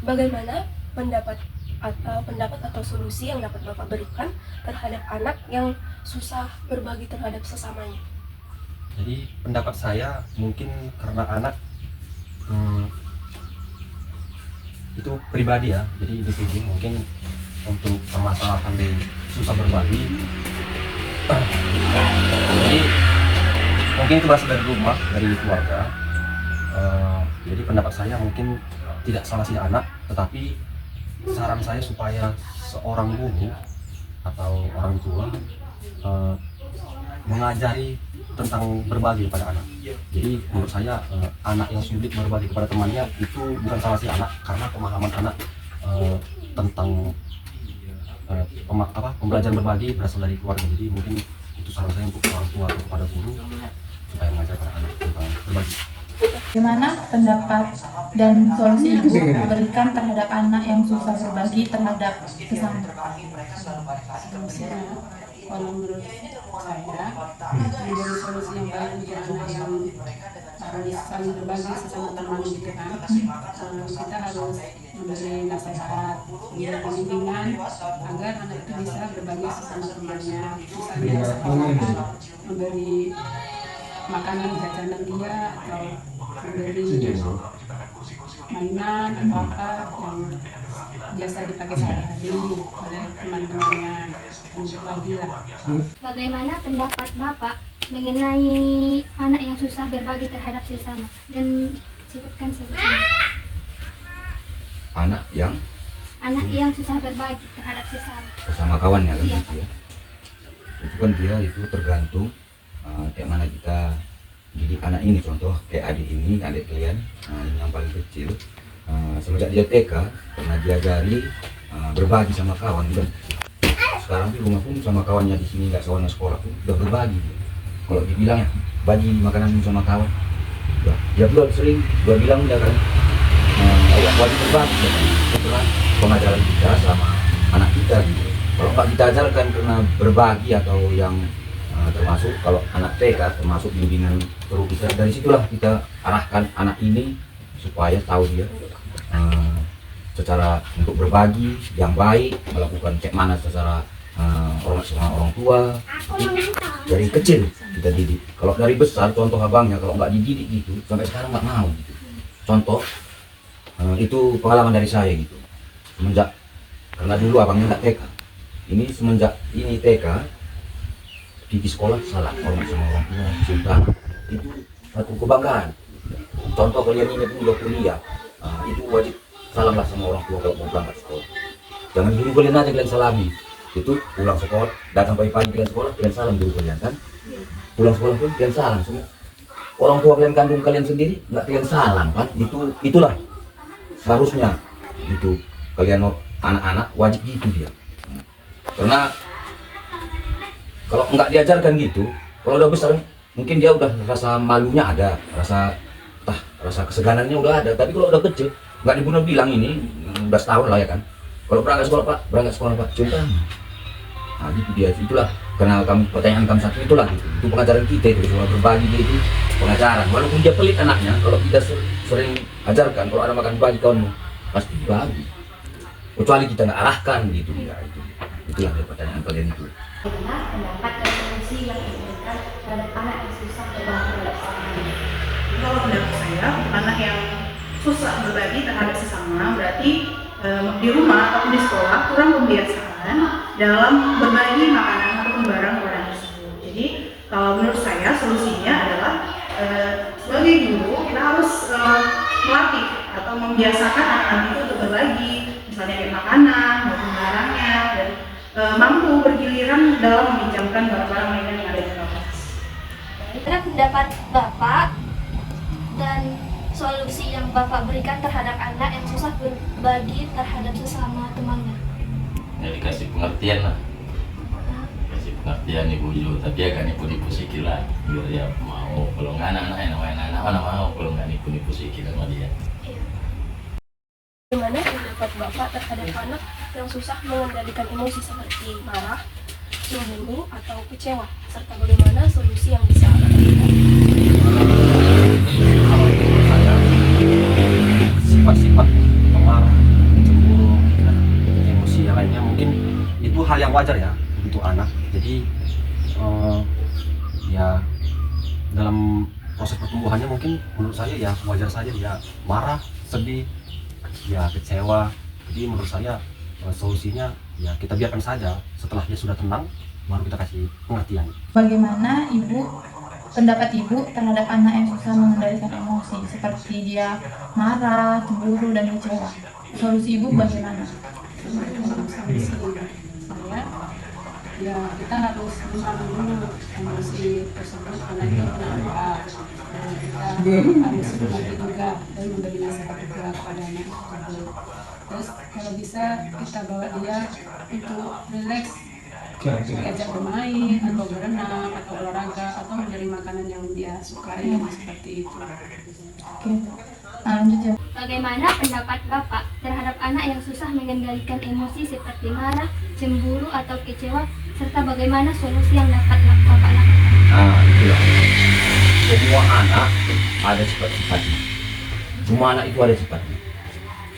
Bagaimana pendapat atau solusi yang dapat Bapak berikan terhadap anak yang susah berbagi terhadap sesamanya? Jadi pendapat saya mungkin karena anak itu pribadi ya, jadi individu mungkin untuk permasalahan di susah berbagi. Jadi mungkin itu berasal dari rumah, dari keluarga. Jadi pendapat saya mungkin tidak salah si anak, tetapi saran saya supaya seorang guru atau orang tua mengajari tentang berbagi kepada anak. Jadi menurut saya anak yang sulit berbagi kepada temannya itu bukan salah si anak, karena pemahaman anak tentang pembelajaran berbagi berasal dari keluarga. Jadi mungkin itu saran saya untuk orang tua atau kepada guru supaya mengajarkan anak tentang berbagi. Bagaimana pendapat dan solusi ibu berikan terhadap anak yang susah berbagi terhadap sesama? Kalau menurut saya, menjadi solusi yang baik untuk anak yang harus saling berbagi sesama teman gitu kan. Kita harus memberi nasihat, memberi bimbingan agar anak itu bisa berbagi sesama temannya. Misalnya sekolah memberi makanan jajanan dia atau memberi mainan atau apa yang biasa dipakai sehari-hari oleh teman-temannya. Bagaimana pendapat Bapak mengenai anak yang susah berbagi terhadap sesama, dan sebutkan sebutnya. Anak yang susah berbagi terhadap bersama kawannya kan, iya. gitu ya. Itu kan dia itu tergantung kayak mana kita didik anak ini. Contoh kayak adik ini, adik kalian, ini yang paling kecil, semenjak dia TK pernah diajari berbagi sama kawan gitu. Sekarang di rumah pun sama kawannya di sini, nggak kawannya sekolah pun udah berbagi. Kalau dibilang bagi makanan sama kawan, dia belum sering gua bilang dia kan wajib berbagi ya kan. Itulah pengajaran kita sama anak kita gitu. Kalau nggak kita ajarkan karena berbagi atau yang termasuk kalau anak TK termasuk bimbingan perlu bisa, dari situlah kita arahkan anak ini supaya tahu dia secara untuk berbagi yang baik, melakukan cek mana secara orang tua. Dari kecil kita didik. Kalau dari besar, contoh abangnya kalau nggak dididik gitu sampai sekarang nggak mau gitu. Contoh itu pengalaman dari saya gitu. Semenjak, karena dulu abangnya nggak TK, ini semenjak ini TK di sekolah salah hormat sama orang tua, cinta, itu satu kebanggaan. Contoh kalian ini pun udah kuliah, itu wajib salamlah sama orang tua kalau mau berangkat sekolah. Jangan dulu kalian aja kalian salami. Itu pulang sekolah, datang pagi-pagi kalian sekolah, kalian salam dulu kalian kan. Pulang sekolah pun kalian salam semua. Orang tua kalian kandung kalian sendiri nggak kalian salam kan? Itulah seharusnya itu kalian anak-anak wajib gitu dia. Karena kalau nggak diajarkan gitu, kalau udah besar mungkin dia udah rasa malunya ada, rasa keseganannya udah ada. Tapi kalau udah kecil nggak dibunuh bilang ini udah setahun lah ya kan. Kalau berangkat sekolah pak, cinta. Nah gitu dia, itulah karena pertanyaan kamu satu itulah gitu. Itu pengajaran kita itu, soal berbagi itu pengajaran. Walaupun dia pelit anaknya, kalau kita sering ajarkan kalau ada makan bagi kawanmu pasti bagi. Kecuali kita nggak arahkan gitu ya itu. Itulah pertanyaan kalian itu. Bagaimana pendapat dan solusi yang diberikan terhadap anak yang susah berbagi terhadap sesama? Kalau pendapat saya, anak yang susah berbagi terhadap sesama berarti di rumah atau di sekolah kurang pembiasaan dalam berbagi makanan ataupun barang orang tersebut. Jadi kalau menurut saya solusinya adalah sebagai guru kita harus melatih atau membiasakan anak-anak itu untuk berbagi, misalnya kayak makanan maupun barangnya, dan mampu bergiliran dalam meminjamkan barang-barang mereka yang ada di kelas. Bagaimana pendapat Bapak dan solusi yang Bapak berikan terhadap anak yang susah berbagi terhadap sesama temannya? Ya dikasih pengertian lah, kasih pengertian ibu juga, tapi agak nipu-nipu sikit lah biar dia mau. Kalau nggak anak-anak yang namanya anak mana mau, kalau nggak nipu-nipu sikit sama dia. Bagaimana pendapat Bapak terhadap anak yang susah mengendalikan emosi seperti marah, cemburu, atau kecewa, serta bagaimana solusi yang bisa Bapak berikan? Sifat-sifat pemarah wajar ya untuk anak. Jadi ya dalam proses pertumbuhannya mungkin menurut saya ya wajar saja dia marah, sedih, ya kecewa. Jadi menurut saya solusinya ya kita biarkan saja, setelah dia sudah tenang baru kita kasih pengertian. Bagaimana pendapat ibu terhadap anak yang susah mengendalikan emosi seperti dia marah, cemburu, dan kecewa? Solusi ibu bagaimana? Solusi saya, ya kita harus memahami dulu emosi tersebut karena itu kenapa, dan kita harus mengerti juga dan memberi nasihat juga kepada anak tersebut. Terus kalau bisa kita bawa dia untuk rileks, diajak bermain atau berenang atau olahraga atau mencari makanan yang dia sukai seperti itu. Oke, lanjut ya. Bagaimana pendapat Bapak terhadap anak yang susah mengendalikan emosi seperti marah, cemburu, atau kecewa, serta bagaimana solusi yang dapat Bapak lakukan? Nah, itulah. Semua anak ada sifat-sifatnya. Semua anak itu ada sifatnya.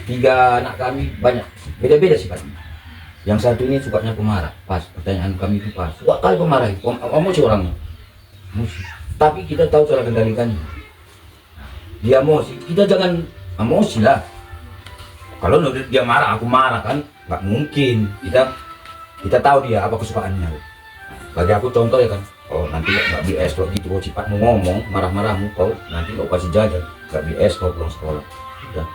3 anak kami banyak, beda-beda sifatnya. Yang satu ini sukanya pemarah, pas. Pertanyaan kami itu pas. Wah, kali pemarah itu, emosi orangnya. Emosi. Tapi kita tahu cara kendalikannya. Dia emosi, kita jangan emosi lah. Kalau dia marah, aku marah kan, nggak mungkin. Kita tahu dia apa kesukaannya. Bagi aku contoh ya kan, oh nanti nggak beli es kok gitu, kau sifatmu ngomong, marah-marahmu, kau nanti kau kasih jajan, nggak beli es kau pulang sekolah. Udah.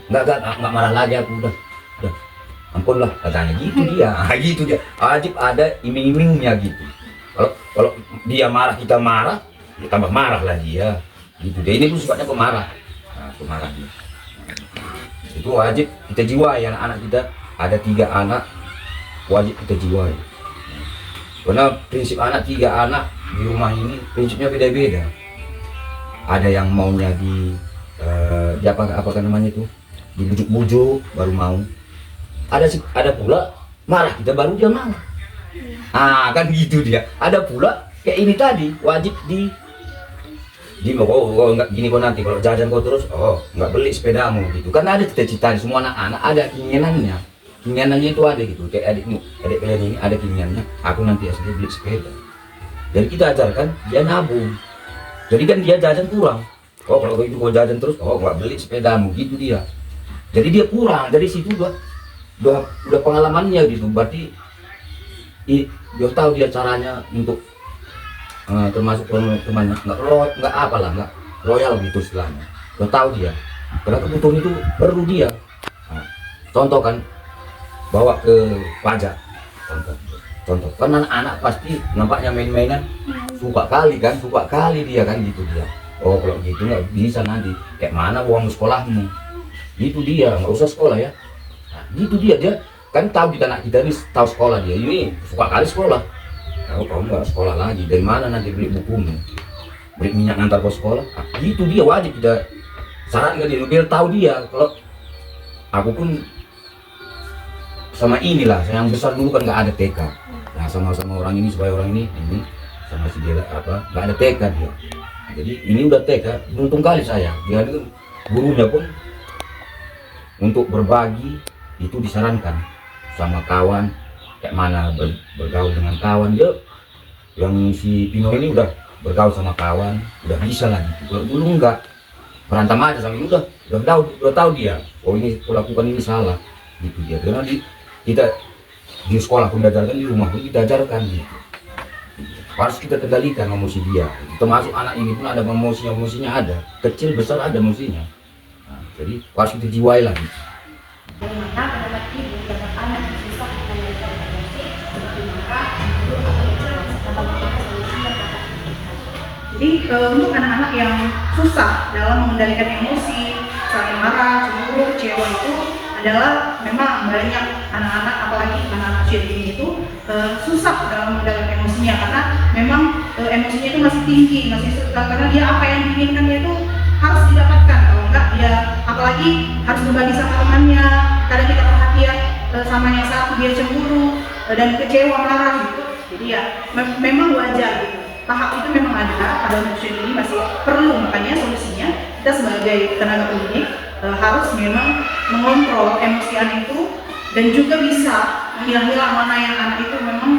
Nggak marah lagi aku, udah. Ampun lah, katanya gitu dia. Gitu dia. Wajib ada iming-imingnya gitu. Kalau dia marah, kita marah, ya tambah marah lah dia. Gitu dia. Ini tuh sifatnya pemarah. Nah, pemarah dia. Itu wajib kita jiwai anak-anak kita. Ada 3 anak wajib kita jiwai. Karena prinsip anak 3 anak di rumah ini prinsipnya beda-beda. Ada yang maunya apa namanya itu, dibujuk-bujuk baru mau. Ada pula marah kita baru dia marah. Kan gitu dia. Ada pula kayak ini tadi wajib nggak gini kok nanti kalau jajan kau terus nggak beli sepedamu gitu. Kan ada cita-cita semua anak-anak ada keinginannya itu ada gitu. Kayak adik kalian ini ada keinginannya aku nanti SD beli sepeda. Jadi kita ajarkan dia nabung. Jadi kan dia jajan kurang. Kalau itu kau jajan terus nggak beli sepedamu gitu dia. Jadi dia kurang dari situ udah pengalamannya gitu. Berarti dia tahu dia caranya untuk termasuk temannya nggak apalah nggak royal gitu istilahnya. Udah tahu dia karena kebutuhan itu perlu dia. Contoh kan bawa ke pajak, contoh kan anak-anak pasti nampaknya main-mainan suka kali dia kan gitu dia. Kalau gitu nggak bisa nanti kayak mana uang sekolahmu gitu dia, nggak usah sekolah ya. Gitu dia kan tahu kita anak kita ini tahu sekolah dia ini suka kali sekolah. Kalau nggak sekolah lagi dari mana nanti beli bukunya, beli minyak ngantar ke sekolah. Gitu dia wajib kita sarankan dia biar tahu dia. Kalau aku pun sama inilah yang besar dulu kan nggak ada TK. Nah sama orang ini supaya orang ini sama si dia nggak ada TK dia. Jadi ini udah TK, beruntung kali saya. Dia gurunya pun untuk berbagi itu disarankan sama kawan kayak mana bergaul dengan kawan. Dia yang si Pino ini udah bergaul sama kawan udah bisa lah gitu. Kalau dulu enggak berantem aja sama udah tahu dia ini aku lakukan ini salah gitu dia. Karena kita di sekolah pun diajarkan, di rumah pun kita ajarkan gitu. Harus kita kendalikan emosi dia. Termasuk anak ini pun ada emosinya ada, kecil besar ada emosinya. Nah, jadi harus kita jiwai lagi. Bagaimana pendapat ibu terhadap anak yang susah mengendalikan emosi seperti marah, cemburu, atau kecewa, serta bagaimana solusi yang dapat diberikan? Jadi untuk anak-anak yang susah dalam mengendalikan emosi, misalnya marah, cemburu, kecewa itu adalah memang banyak anak-anak apalagi anak-anak usia dini itu susah dalam mengendalikan emosinya karena memang emosinya itu masih tinggi, masih karena dia apa yang diinginkannya itu harus didapatkan. Kalau enggak dia apalagi harus berbagi sama temannya, kadang kita perhatian sama yang satu dia cemburu dan kecewa marah gitu. Jadi ya memang wajar gitu. Tahap itu memang ada pada usia ini masih perlu, makanya solusinya kita sebagai tenaga pendidik harus memang mengontrol emosian itu dan juga bisa memilah-milah mana yang anak itu memang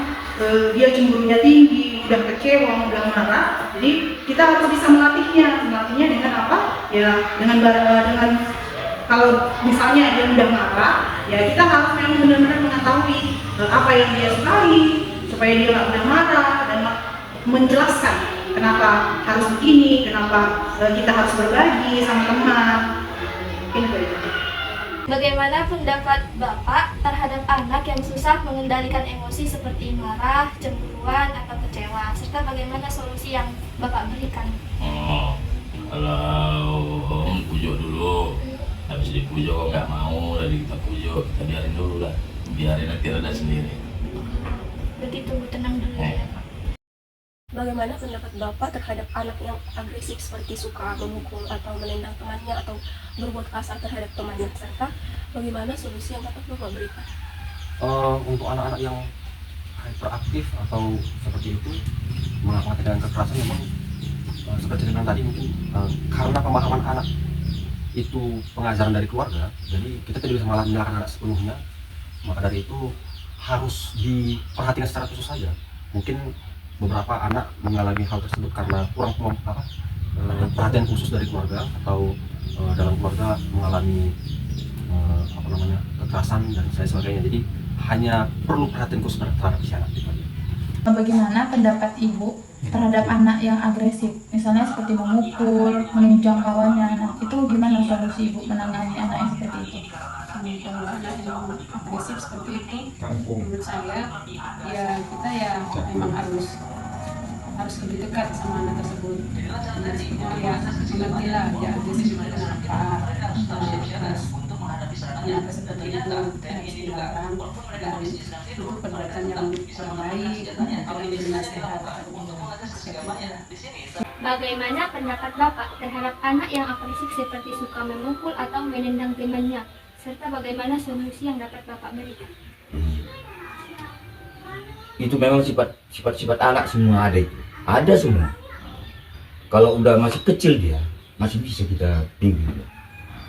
dia cemburunya tinggi, udah kecewa, udah marah. Jadi kita harus bisa melatihnya dengan apa? Ya dengan kalau misalnya dia udah marah, ya kita harus memang benar-benar mengetahui apa yang dia sukai supaya dia nggak mudah marah dan menjelaskan kenapa harus begini, kenapa kita harus berbagi sama teman. Mungkin begitu. Bagaimana pendapat Bapak terhadap anak yang susah mengendalikan emosi seperti marah, cemburuan, atau kecewa, serta bagaimana solusi yang Bapak berikan? Kalau pujuk dulu, habis dipujuk kok nggak mau, dari kita pujuk, kita biarin dulu lah, biarin nanti reda sendiri. Berarti tunggu tenang dulu ya. Bagaimana pendapat Bapak terhadap anak yang agresif seperti suka memukul atau menendang temannya atau berbuat kasar terhadap temannya, serta bagaimana solusi yang dapat Bapak berikan? Untuk anak-anak yang hyperaktif atau seperti itu melakukan dengan kekerasan, memang seperti yang tadi mungkin karena pemahaman anak itu pengajaran dari keluarga, jadi kita tidak bisa malah menyalahkan anak sepenuhnya. Maka dari itu harus diperhatikan secara khusus saja. Mungkin beberapa anak mengalami hal tersebut karena kurang perhatian khusus dari keluarga, atau dalam keluarga mengalami kekerasan dan sebagainya. Jadi hanya perlu perhatian khusus terhadap si anak. Bagaimana pendapat Ibu terhadap anak yang agresif, misalnya seperti memukul, menunjang kawannya? Nah, itu gimana solusi Ibu menangani anak yang seperti itu? Kalau anak yang agresif seperti itu, menurut saya ya kita ya memang harus lebih dekat sama anak tersebut. Maksudnya ya mengertilah dia agresif itu kenapa, terus ternyata seperti itu harus dilarang, dan itu perbuatan yang kurang baik, yang bernasihat. Bagaimana pendapat Bapak terhadap anak yang agresif seperti suka memukul atau menendang temannya, serta bagaimana solusi yang dapat Bapak berikan? Itu memang sifat anak semua ada itu. Ada semua. Kalau udah masih kecil dia, masih bisa kita bimbing.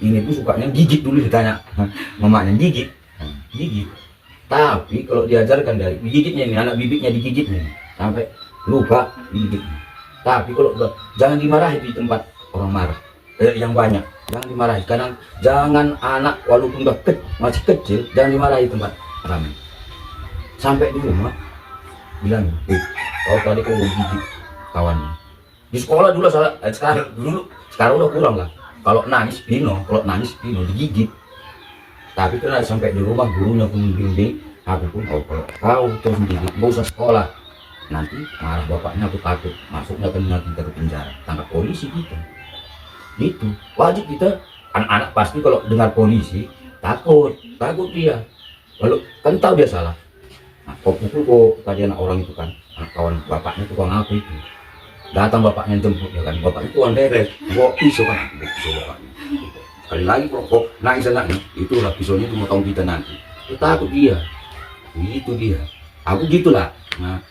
Ini tuh sukanya gigit dulu, ditanya mamanya gigit. Tapi kalau diajarkan dari gigitnya ini, anak bibitnya digigitnya sampai lupa gigit. Tapi kalau udah, jangan dimarahi di tempat orang marah, yang banyak. Jangan dimarahi, karena jangan anak walaupun udah masih kecil, jangan dimarahi di tempat ramai. Sampai di rumah bilang, kau tadi kau gigit kawannya. Di sekolah dulu sekarang udah kurang lah. Kalau nangis Pino digigit. Tapi karena sampai di rumah gurunya pun bimbing, aku pun kau terus digigit, nggak usah sekolah. Nanti marah bapaknya, aku takut masuknya kita ke penjara, tangkap polisi kita. Itu wajib kita, anak-anak pasti kalau dengar polisi takut dia. Lalu kan tahu dia salah. Nah, kok pukul kok tadi anak orang itu kan, anak kawan bapaknya tukang apa itu. Datang bapaknya jemput ya kan, bapak itu derek, bawa pisau kan, pisau bapaknya. Sekali lagi kok nangis anaknya, itulah pisaunya itu mau tahu kita nanti. Itu takut dia, itu dia. Aku gitulah. Nah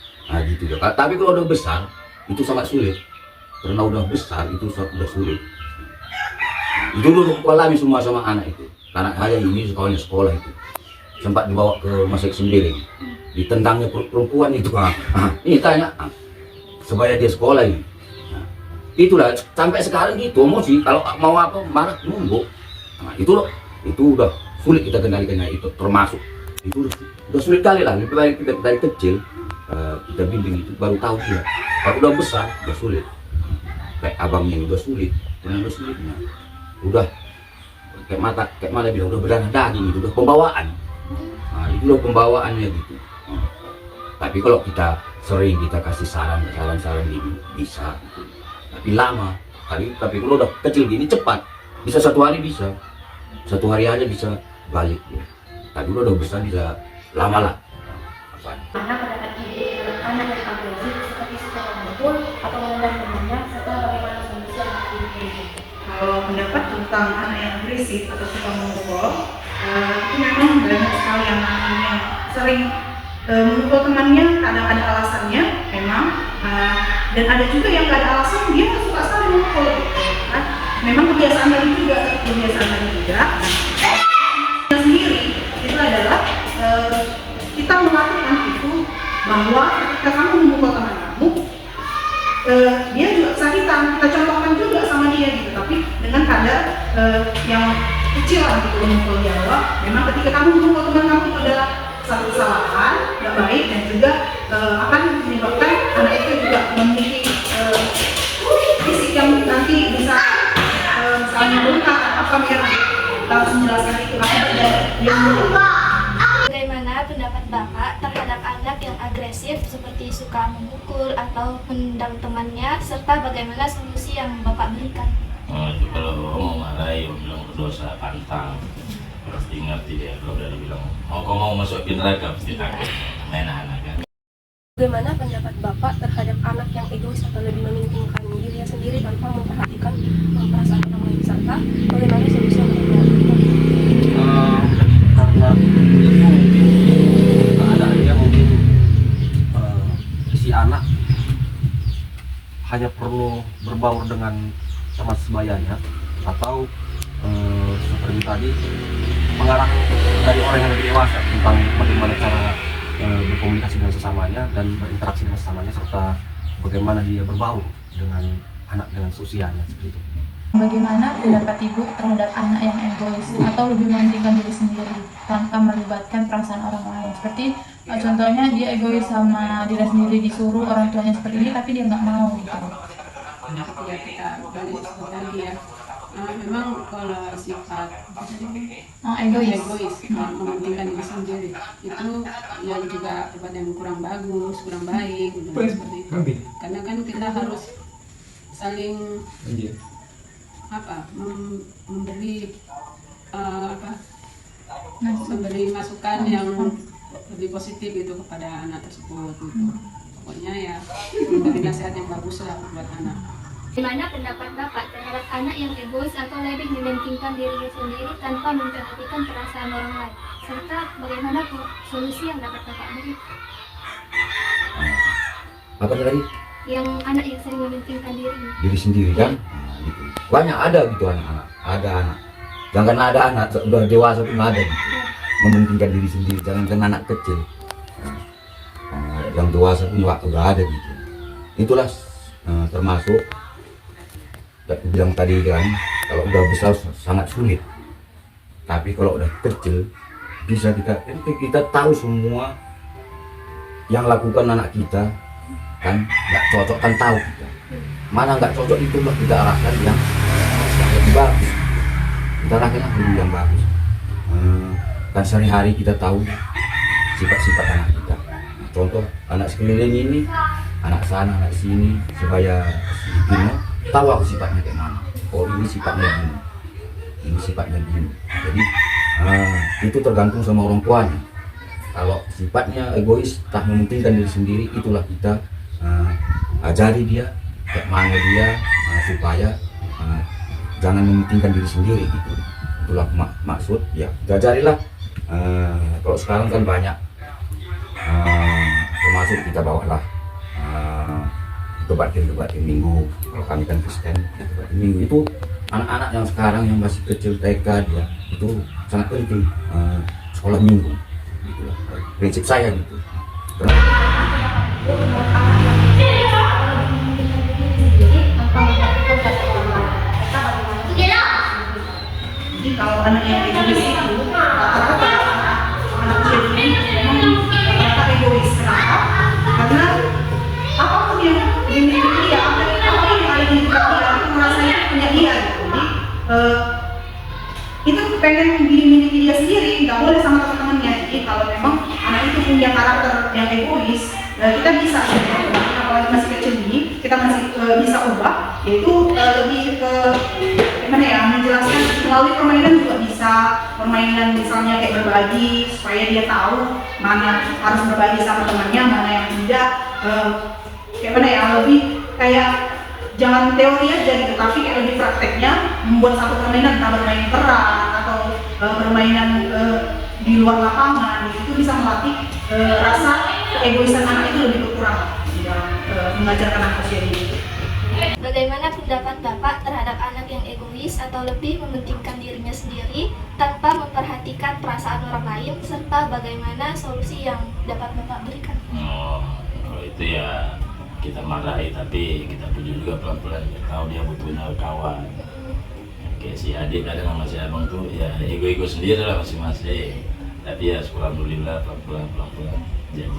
gitu ya. Tapi kalau udah besar itu sangat sulit, karena udah besar itu sudah sulit. Itu dulu aku alami semua sama anak itu. Anak saya ini sekolah itu sempat dibawa ke Masjid Sembiring, ditendangnya perempuan itu. Ini tanya supaya dia sekolah ini. Itulah sampai sekarang gitu emosi, kalau mau apa marah nunggu. Itu udah sulit kita kendalikannya, itu termasuk itu udah sulit kali lah. Lebih baik kita dari kecil kita bimbing, itu baru tahu dia. Kalau udah besar udah sulit. Kayak abangnya udah sulit, udah sulitnya. Udah kayak mana bilang udah berdarah daging, itu udah pembawaan. Nah, itu udah pembawaannya gitu. Tapi kalau kita sering kita kasih saran ini bisa, tapi lama. Tapi kalau udah kecil gini cepat, bisa satu hari aja bisa balik. Ya. Tapi udah besar bisa lama lah. Mana pendapat Ibu terhadap anak yang agresif seperti suka memukul atau menendang temannya, serta bagaimana solusi yang dapat diberikan? Kalau pendapat tentang anak yang agresif atau suka memukul, itu memang banyak sekali anak yang sering memukul temannya. Kadang ada alasannya memang, dan ada juga yang gak ada alasan, dia suka sekali memukul gitu kan. Memang kebiasaan tadi juga. Nah, sendiri itu adalah bahwa ketika kamu memukul teman kamu, dia juga kesakitan. Kita contohkan juga sama dia gitu, tapi dengan kadar yang kecil lah gitu memukul dia, bahwa memang ketika kamu memukul teman kamu itu adalah satu kesalahan, nggak baik, dan juga akan menyebabkan anak itu juga memiliki fisik yang nanti bisa misalnya luka atau apa yang harus menjelaskan itu yang Bagaimana pendapat Bapak terhadap anak yang agresif seperti suka memukul atau menendang temannya, serta bagaimana solusi yang Bapak berikan? Itu kalau mau marahi, bilang berdosa, pantang, pasti ngerti dia. Kalau udah dibilang, kau mau masukin neraka, pasti takut. Main anak kan. Bagaimana pendapat Bapak terhadap anak yang egois atau lebih mementingkan dirinya sendiri tanpa memperhatikan perasaan orang lain, serta bagaimana solusi yang Bapak berikan? Karena itu keadaannya mungkin si anak hanya perlu berbaur dengan teman sebayanya, atau seperti tadi mengarah dari orang yang lebih dewasa tentang bagaimana cara berkomunikasi dengan sesamanya dan berinteraksi dengan sesamanya, serta bagaimana dia berbaur dengan anak dengan seusianya, seperti itu. Bagaimana pendapat Ibu terhadap anak yang egois atau lebih mementingkan diri sendiri tanpa melibatkan perasaan orang lain? Seperti contohnya dia egois sama diri sendiri, disuruh orang tuanya seperti ini tapi dia nggak mau gitu. Ya kita balik seperti tadi ya. Memang kalau sifat Egois. mementingkan diri sendiri itu ya juga sifat yang kurang bagus, kurang baik, seperti itu. Karena kan kita harus saling memberi memberi masukan yang lebih positif itu kepada anak tersebut gitu. Pokoknya ya memberi nasihat yang bagus lah buat anak. Bagaimana pendapat Bapak terhadap anak yang egois atau lebih mementingkan dirinya sendiri tanpa memperhatikan perasaan orang lain, serta bagaimana solusi yang dapat Bapak beri? Apa tadi? Yang anak yang sering mementingkan Diri sendiri kan? Gitu. Banyak ada gitu anak-anak, ada anak. Jangan ada anak, sudah dewasa pun ada gitu. Mementingkan diri sendiri, jangan anak kecil. Yang dewasa pun udah ada gitu. Itulah termasuk bilang tadi kan, kalau udah besar sangat sulit. Tapi kalau udah kecil bisa kita tahu semua yang lakukan anak kita kan nggak cocok, kan tahu kita mana nggak cocok, itulah kita arahkan yang lebih bagus, kita arahkan yang bagus. Dan sehari-hari kita tahu sifat-sifat anak kita. Contoh anak sekeliling ini, anak sana, anak sini, supaya si Bino tahu aku sifatnya kayak mana. Oh ini sifatnya gini, ini sifatnya gini. Jadi itu tergantung sama orang tuanya. Kalau sifatnya egois, tak mementingkan diri sendiri, itulah kita ajari dia kayak mana dia supaya jangan mementingkan diri sendiri gitu. Itulah maksud ya, kita ajarilah. Kalau sekarang kan banyak termasuk kita bawalah kebaktian minggu. Kalau kami kan Kristen, kebaktian minggu itu anak-anak yang sekarang yang masih kecil TK dia itu sangat penting sekolah minggu. Itulah prinsip saya gitu. Jadi kalau anak yang egois itu rata-rata anak kecil ini memang rata-rata egois. Kenapa? Karena apapun yang dimiliki dia, apapun yang ada di hidup dia, itu merasanya punya dia gitu. Jadi itu pengen dimiliki dia sendiri, nggak boleh sama teman-temannya. Jadi kalau memang anak itu punya karakter yang egois, kita bisa, apalagi masih kecil ini, kita masih bisa ubah, yaitu lebih ke gimana ya, menjelaskan melalui permainan juga bisa. Permainan misalnya kayak berbagi, supaya dia tahu mana harus berbagi sama temannya, mana yang tidak. Kayak mana ya, lebih kayak jangan teori aja gitu, tapi kayak lebih prakteknya membuat satu permainan, entah bermain peran atau permainan di luar lapangan, itu bisa melatih rasa egoisan anak itu lebih berkurang di dalam mengajarkan anak usia ini. Bagaimana pendapat Bapak terhadap anak yang egois atau lebih mementingkan dirinya sendiri tanpa memperhatikan perasaan orang lain, serta bagaimana solusi yang dapat Bapak berikan? Oh, kalau itu ya kita marahi, tapi kita pujuk juga pelan-pelan. Ya, tahu dia butuhnya kawan. Kayak si adik kadang sama si abang tuh ya ego-ego sendiri lah masing-masing. Tapi ya alhamdulillah pelan-pelan jadi.